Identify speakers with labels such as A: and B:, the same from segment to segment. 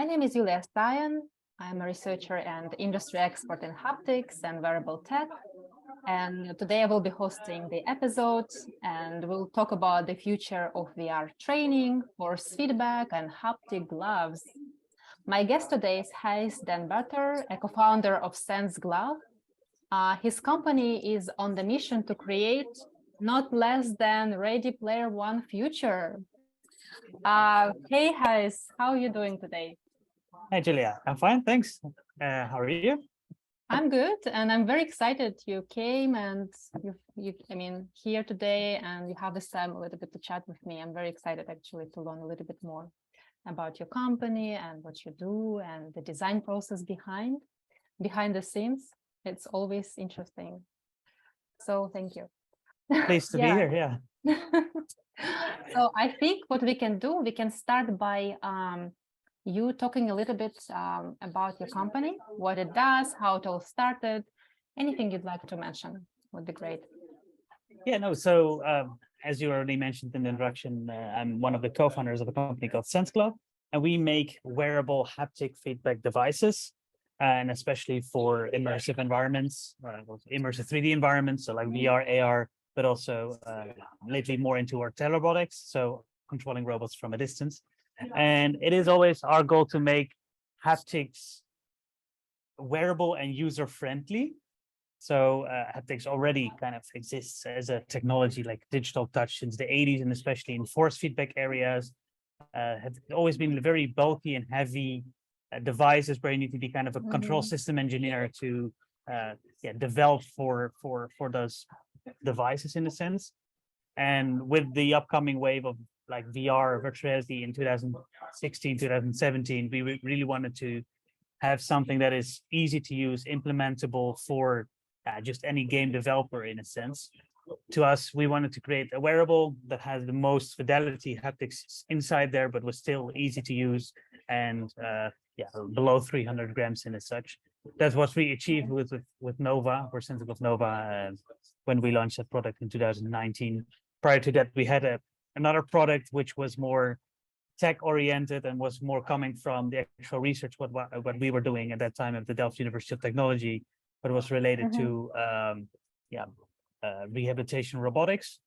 A: My name is Yulia Sion. I'm a researcher and industry expert in haptics and wearable tech. And today I will be hosting the episode, and we'll talk about the future of VR training, force feedback, and haptic gloves. My guest today is Gijs Den Butter, a co-founder of SenseGlove. His company is on the mission to create not less than Ready Player One future. Hey, Gijs, how are you doing today?
B: Hi, Julia. I'm fine, thanks. How are you?
A: I'm good, and I'm very excited you came and here today, and you have this time a little bit to chat with me. I'm very excited actually to learn a little bit more about your company and what you do and the design process behind the scenes. It's always interesting. So thank you.
B: Pleased to be here, yeah.
A: So I think what we can do, we can start by you talking a little bit about your company, what it does, how it all started. Anything you'd like to mention would be great.
B: Yeah, no, so as you already mentioned in the introduction, I'm one of the co-founders of a company called SenseGlove, and we make wearable haptic feedback devices, and especially for immersive environments, immersive 3D environments, so like VR, AR, but also lately more into our telerobotics, so controlling robots from a distance. And it is always our goal to make haptics wearable and user-friendly. So haptics already kind of exists as a technology like digital touch since the 80s, and especially in force feedback areas, have always been very bulky and heavy devices where you need to be kind of a control system engineer to develop for those devices in a sense. And with the upcoming wave of like VR, virtual reality in 2016, 2017, we really wanted to have something that is easy to use, implementable for just any game developer in a sense. To us, we wanted to create a wearable that has the most fidelity haptics inside there, but was still easy to use and below 300 grams in as such. That's what we achieved with Nova, or SenseGlove Nova, when we launched that product in 2019. Prior to that, we had another product which was more tech-oriented and was more coming from the actual research what we were doing at that time at the Delft University of Technology, but was related to rehabilitation robotics.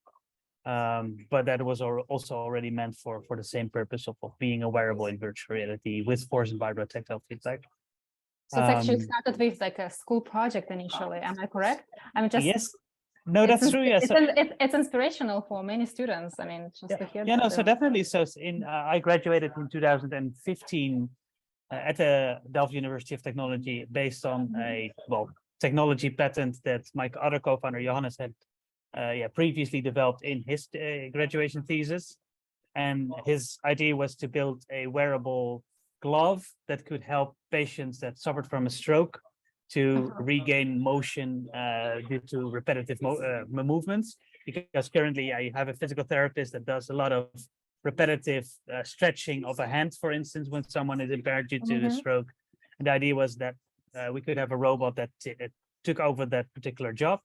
B: But that was also already meant for the same purpose of being a wearable in virtual reality with force and vibro-tactile feedback.
A: So it's actually started with like a school project initially. Am I correct? I'm just
B: yes. No, that's true. Yes,
A: it's inspirational for many students. I mean, just to hear.
B: Yeah, no, so definitely. So I graduated in 2015 at the Delft University of Technology based on a technology patent that my other co-founder Johannes had previously developed in his graduation thesis, and his idea was to build a wearable glove that could help patients that suffered from a stroke to regain motion due to repetitive movements, because currently I have a physical therapist that does a lot of repetitive stretching of a hand, for instance, when someone is impaired due to a stroke. And the idea was that we could have a robot that took over that particular job.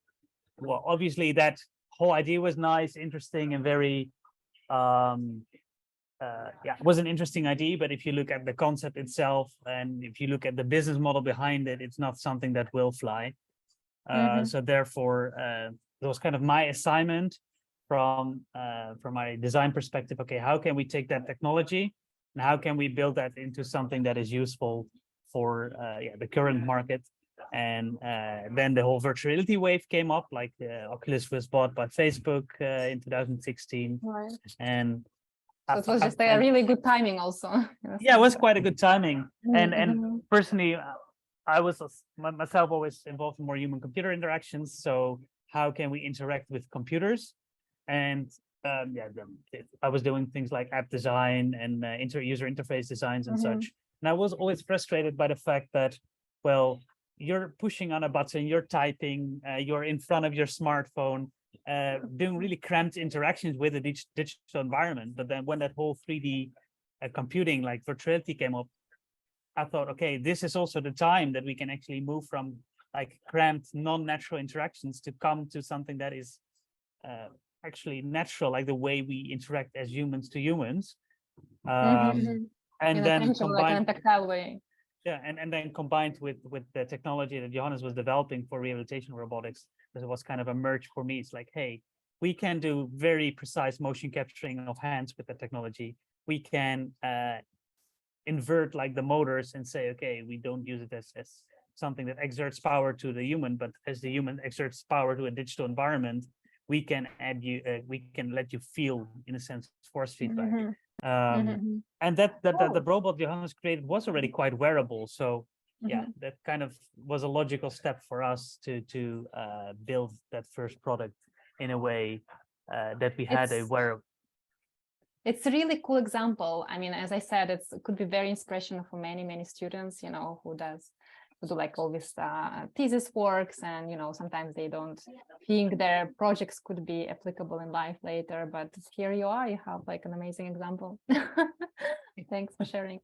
B: Well, obviously that whole idea was nice, interesting, and very it was an interesting idea, but if you look at the concept itself and if you look at the business model behind it, it's not something that will fly. So therefore, it was kind of my assignment from my design perspective. Okay, how can we take that technology and how can we build that into something that is useful for the current market? And then the whole virtual reality wave came up, like Oculus was bought by Facebook in 2016,
A: right.
B: And
A: so it was just a really good timing also.
B: Yeah, it was quite a good timing. And personally, I was myself always involved in more human-computer interactions. So how can we interact with computers? And I was doing things like app design and user interface designs and such. And I was always frustrated by the fact that, well, you're pushing on a button, you're typing, you're in front of your smartphone, doing really cramped interactions with a digital environment. But then when that whole 3D computing, like virtuality, came up, I thought, okay, this is also the time that we can actually move from like cramped, non-natural interactions to come to something that is actually natural, like the way we interact as humans to humans. and
A: in a
B: then
A: tangible, like, in a
B: combined,
A: tactile way.
B: yeah, and then combined with the technology that Johannes was developing for rehabilitation robotics, because it was kind of a merge for me. It's like, hey, we can do very precise motion capturing of hands with the technology. We can invert like the motors and say, okay, we don't use it as something that exerts power to the human, but as the human exerts power to a digital environment, we can add you, we can let you feel, in a sense, force feedback. And the robot Johannes created was already quite wearable. So yeah, that kind of was a logical step for us to build that first product in a way that we had a wearable.
A: It's a really cool example. I mean, as I said, it could be very inspirational for many students, you know, who do like all this thesis works, and, you know, sometimes they don't think their projects could be applicable in life later, but here you are, you have like an amazing example. Thanks for sharing.